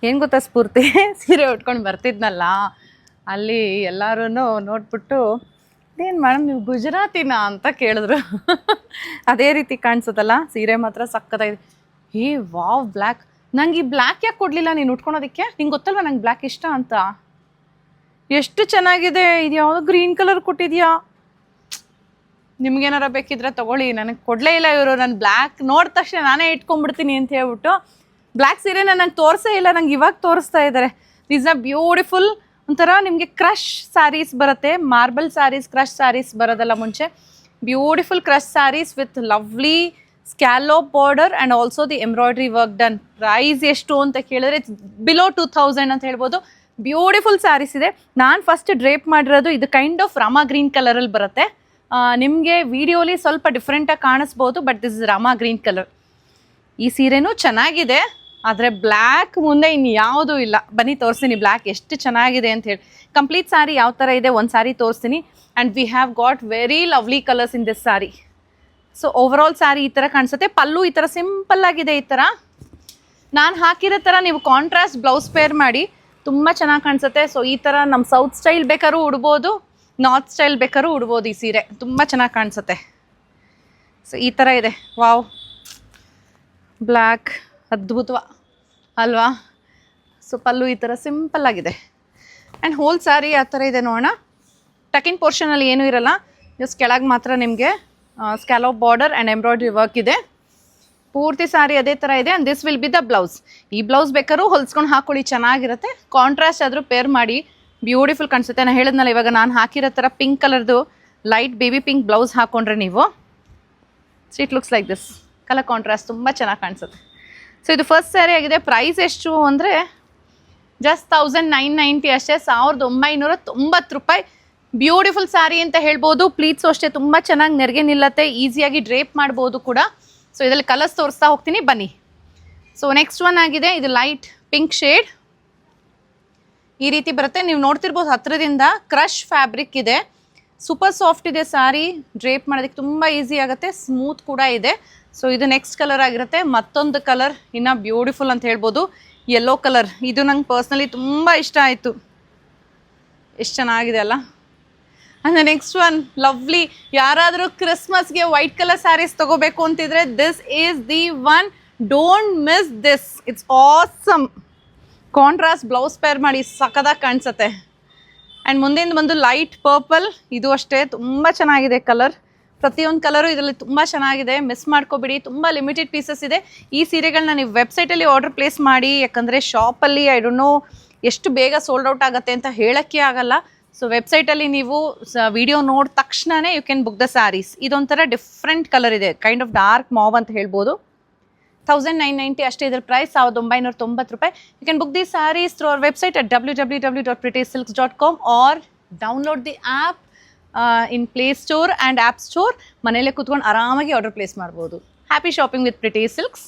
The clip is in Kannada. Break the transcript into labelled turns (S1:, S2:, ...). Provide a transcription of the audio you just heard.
S1: ಏನು ಗೊತ್ತಾ ಸ್ಫೂರ್ತಿ, ಸೀರೆ ಉಟ್ಕೊಂಡು ಬರ್ತಿದ್ನಲ್ಲ ಅಲ್ಲಿ ಎಲ್ಲರೂ ನೋಡ್ಬಿಟ್ಟು ಏನು ಮೇಡಮ್ ನೀವು ಗುಜರಾತಿನಾ ಅಂತ ಕೇಳಿದ್ರು. ಅದೇ ರೀತಿ ಕಾಣಿಸುತ್ತಲ್ಲ, ಸೀರೆ ಮಾತ್ರ ಸಕ್ಕತ್ತಾಗಿದೆ. ಏ ವಾವ್ ಬ್ಲ್ಯಾಕ್, ನಂಗೆ ಈ ಬ್ಲ್ಯಾಕ್ ಯಾಕೆ ಕೊಡಲಿಲ್ಲ ನೀನು ಉಟ್ಕೊಳೋದಕ್ಕೆ? ನಿಂಗೆ ಗೊತ್ತಲ್ವ ನಂಗೆ ಬ್ಲ್ಯಾಕ್ ಇಷ್ಟ ಅಂತ. ಎಷ್ಟು ಚೆನ್ನಾಗಿದೆ. ಇದು ಯಾವುದೋ ಗ್ರೀನ್ ಕಲರ್ ಕೊಟ್ಟಿದ್ಯಾ? ನಿಮ್ಗೇನಾರ ಬೇಕಿದ್ರೆ ತೊಗೊಳ್ಳಿ, ನನಗೆ ಕೊಡಲೇ ಇಲ್ಲ ಇವರು. ನಾನು ಬ್ಲ್ಯಾಕ್ ನೋಡಿದ ತಕ್ಷಣ ನಾನೇ ಇಟ್ಕೊಂಡ್ಬಿಡ್ತೀನಿ ಅಂತ ಹೇಳ್ಬಿಟ್ಟು ಬ್ಲ್ಯಾಕ್ ಸೀರೆನ ನಂಗೆ ತೋರಿಸೇ ಇಲ್ಲ, ನಂಗೆ ಇವಾಗ ತೋರಿಸ್ತಾ ಇದ್ದಾರೆ. These are beautiful. ಒಂಥರ ನಿಮಗೆ ಕ್ರಶ್ ಸ್ಯಾರೀಸ್ ಬರುತ್ತೆ, ಮಾರ್ಬಲ್ ಸ್ಯಾರೀಸ್, ಕ್ರಶ್ ಸ್ಯಾರೀಸ್ ಬರೋದಲ್ಲ ಮುಂಚೆ. Beautiful crush sarees with lovely scallop border and also the embroidery work done. Price ಎಷ್ಟು ಅಂತ ಕೇಳಿದ್ರೆ ಬಿಲೋ 2000 ಅಂತ ಹೇಳ್ಬೋದು. ಬ್ಯೂಟಿಫುಲ್ ಸ್ಯಾರೀಸ್ ಇದೆ. ನಾನು ಫಸ್ಟ್ ಡ್ರೇಪ್ ಮಾಡಿರೋದು ಇದು ಕೈಂಡ್ ಆಫ್ ರಾಮಾ ಗ್ರೀನ್ ಕಲರಲ್ಲಿ ಬರುತ್ತೆ. ನಿಮಗೆ ವಿಡಿಯೋಲಿ ಸ್ವಲ್ಪ ಡಿಫ್ರೆಂಟಾಗಿ ಕಾಣಿಸ್ಬೋದು, but this is Rama green colour. ಈ ಸೀರೆನೂ ಚೆನ್ನಾಗಿದೆ, ಆದರೆ ಬ್ಲ್ಯಾಕ್ ಮುಂದೆ ಇನ್ನು ಯಾವುದೂ ಇಲ್ಲ. ಬನ್ನಿ ತೋರಿಸ್ತೀನಿ ಬ್ಲ್ಯಾಕ್ ಎಷ್ಟು ಚೆನ್ನಾಗಿದೆ ಅಂತ ಹೇಳಿ. ಕಂಪ್ಲೀಟ್ ಸ್ಯಾರಿ ಯಾವ ಥರ ಇದೆ ಒಂದು ಸ್ಯಾರಿ ತೋರಿಸ್ತೀನಿ. And we have got very lovely colours in this sari. So overall sari ಈ ಥರ ಕಾಣಿಸುತ್ತೆ. ಪಲ್ಲು ಈ ಥರ ಸಿಂಪಲ್ ಆಗಿದೆ. ಈ ಥರ ನಾನು ಹಾಕಿರೋ ಥರ ನೀವು ಕಾಂಟ್ರಾಸ್ಟ್ ಬ್ಲೌಸ್ ಪೇರ್ ಮಾಡಿ ತುಂಬ ಚೆನ್ನಾಗಿ ಕಾಣಿಸುತ್ತೆ. ಸೊ ಈ ಥರ ನಮ್ಮ ಸೌತ್ ಸ್ಟೈಲ್ ಬೇಕಾದ್ರೂ ಉಡ್ಬೋದು, ನಾರ್ತ್ ಸ್ಟೈಲ್ ಬೇಕಾದ್ರೂ ಉಡ್ಬೋದು. ಈ ಸೀರೆ ತುಂಬ ಚೆನ್ನಾಗಿ ಕಾಣಿಸುತ್ತೆ. ಸೊ ಈ ಥರ ಇದೆ. ವಾವ್, ಬ್ಲ್ಯಾಕ್ ಅದ್ಭುತವ ಅಲ್ವಾ? ಸೊ ಪಲ್ಲು ಈ ಥರ ಸಿಂಪಲ್ ಆಗಿದೆ. ಆ್ಯಂಡ್ ಹೋಲ್ ಸ್ಯಾರಿ ಆ ಥರ ಇದೆ ನೋಡೋಣ. ಟಕಿನ್ ಪೋರ್ಷನಲ್ಲಿ ಏನೂ ಇರಲ್ಲ, ಜಸ್ಟ್ ಕೆಳಗೆ ಮಾತ್ರ ನಿಮಗೆ ಸ್ಕ್ಯಾಲೋಪ್ ಬಾರ್ಡರ್ ಆ್ಯಂಡ್ ಎಂಬ್ರಾಯ್ಡ್ರಿ ವರ್ಕ್ ಇದೆ. ಪೂರ್ತಿ ಸ್ಯಾರಿ ಅದೇ ಥರ ಇದೆ. And this will be the blouse. ಈ ಬ್ಲೌಸ್ ಬೇಕಾದ್ರೂ ಹೊಲ್ಸ್ಕೊಂಡು ಹಾಕ್ಕೊಳ್ಳಿ, ಚೆನ್ನಾಗಿರುತ್ತೆ. ಕಾಂಟ್ರಾಸ್ಟ್ ಆದರೂ ಪೇರ್ ಮಾಡಿ ಬ್ಯೂಟಿಫುಲ್ ಕಾಣಿಸುತ್ತೆ. ನಾನು ಹೇಳಿದ್ನಲ್ಲ, ಇವಾಗ ನಾನು ಹಾಕಿರೋ ಥರ ಪಿಂಕ್ ಕಲರ್ದು ಲೈಟ್ ಬೇಬಿ ಪಿಂಕ್ ಬ್ಲೌಸ್ ಹಾಕ್ಕೊಂಡ್ರೆ ನೀವು so it looks like this. Colour contrast ತುಂಬ ಚೆನ್ನಾಗಿ ಕಾಣಿಸುತ್ತೆ. ಸೊ ಇದು ಫಸ್ಟ್ ಸ್ಯಾರಿ ಆಗಿದೆ. ಪ್ರೈಸ್ ಎಷ್ಟು ಅಂದರೆ ಜಸ್ಟ್ 1990 ಅಷ್ಟೇ, 1990 ರೂಪಾಯಿ. ಬ್ಯೂಟಿಫುಲ್ ಸ್ಯಾರಿ ಅಂತ ಹೇಳ್ಬೋದು. ಪ್ಲೀಟ್ಸು ಅಷ್ಟೇ ತುಂಬ ಚೆನ್ನಾಗಿ ನೆರಿಗೆ ನಿಲ್ಲತ್ತೆ, ಈಸಿಯಾಗಿ ಡ್ರೇಪ್ ಮಾಡ್ಬೋದು ಕೂಡ. ಸೊ ಇದರಲ್ಲಿ ಕಲರ್ಸ್ ತೋರಿಸ್ತಾ ಹೋಗ್ತೀನಿ ಬನ್ನಿ. ಸೊ ನೆಕ್ಸ್ಟ್ ಒನ್ ಆಗಿದೆ, ಇದು ಲೈಟ್ ಪಿಂಕ್ ಶೇಡ್. ಈ ರೀತಿ ಬರುತ್ತೆ, ನೀವು ನೋಡ್ತಿರ್ಬೋದು ಹತ್ತಿರದಿಂದ. ಕ್ರಶ್ ಫ್ಯಾಬ್ರಿಕ್ ಇದೆ, ಸೂಪರ್ ಸಾಫ್ಟ್ ಇದೆ ಸ್ಯಾರಿ. ಡ್ರೇಪ್ ಮಾಡೋದಕ್ಕೆ ತುಂಬ ಈಸಿ ಆಗುತ್ತೆ, ಸ್ಮೂತ್ ಕೂಡ ಇದೆ. ಸೊ ಇದು ನೆಕ್ಸ್ಟ್ ಕಲರ್ ಆಗಿರುತ್ತೆ. ಮತ್ತೊಂದು ಕಲರ್ ಇನ್ನೂ ಬ್ಯೂಟಿಫುಲ್ ಅಂತ ಹೇಳ್ಬೋದು, ಯೆಲ್ಲೋ ಕಲರ್. ಇದು ನಂಗೆ ಪರ್ಸ್ನಲಿ ತುಂಬ ಇಷ್ಟ ಆಯಿತು, ಎಷ್ಟು ಚೆನ್ನಾಗಿದೆ ಅಲ್ಲ. ಅಂದರೆ ನೆಕ್ಸ್ಟ್ ಒನ್ ಲವ್ಲಿ. ಯಾರಾದರೂ ಕ್ರಿಸ್ಮಸ್ಗೆ ವೈಟ್ ಕಲರ್ ಸ್ಯಾರೀಸ್ ತೊಗೋಬೇಕು ಅಂತಿದ್ರೆ this is the one. Don't miss this, it's awesome. Contrast blouse pair ಮಾಡಿ ಸಖತ್ತಾಗಿ ಕಾಣಿಸುತ್ತೆ. ಆ್ಯಂಡ್ ಮುಂದಿಂದ ಬಂದು ಲೈಟ್ ಪರ್ಪಲ್. ಇದು ಅಷ್ಟೇ ತುಂಬ ಚೆನ್ನಾಗಿದೆ ಕಲರ್. ಪ್ರತಿಯೊಂದು ಕಲರು ಇದರಲ್ಲಿ ತುಂಬ ಚೆನ್ನಾಗಿದೆ, ಮಿಸ್ ಮಾಡ್ಕೋಬಿಡಿ. ತುಂಬ ಲಿಮಿಟೆಡ್ ಪೀಸಸ್ ಇದೆ. ಈ ಸೀರೆಗಳನ್ನ ನೀವು ವೆಬ್ಸೈಟಲ್ಲಿ ಆರ್ಡರ್ ಪ್ಲೇಸ್ ಮಾಡಿ, ಯಾಕಂದರೆ ಶಾಪಲ್ಲಿ ಐ ಡೋಂಟ್ ನೋ ಎಷ್ಟು ಬೇಗ ಸೋಲ್ಡ್ ಔಟ್ ಆಗುತ್ತೆ ಅಂತ ಹೇಳೋಕ್ಕೆ ಆಗಲ್ಲ. ಸೊ ವೆಬ್ಸೈಟಲ್ಲಿ ನೀವು ವಿಡಿಯೋ ನೋಡಿದ ತಕ್ಷಣವೇ you can book the saris. ಇದೊಂಥರ ಡಿಫ್ರೆಂಟ್ ಕಲರ್ ಇದೆ, ಕೈಂಡ್ ಆಫ್ ಡಾರ್ಕ್ ಮಾವ್ ಅಂತ ಹೇಳ್ಬೋದು. 1990 ಅಷ್ಟೇ ಇದರ ಪ್ರೈಸ್, 1990 ರೂಪಾಯಿ. You can book the saris through our website at www.prettysilks.com or download the app in play store and app store. ಮನೆಯಲ್ಲೇ ಕೂತ್ಕೊಂಡು ಆರಾಮಾಗಿ ಆರ್ಡರ್ ಪ್ಲೇಸ್ ಮಾಡ್ಬೋದು. Happy shopping with Pretty silks.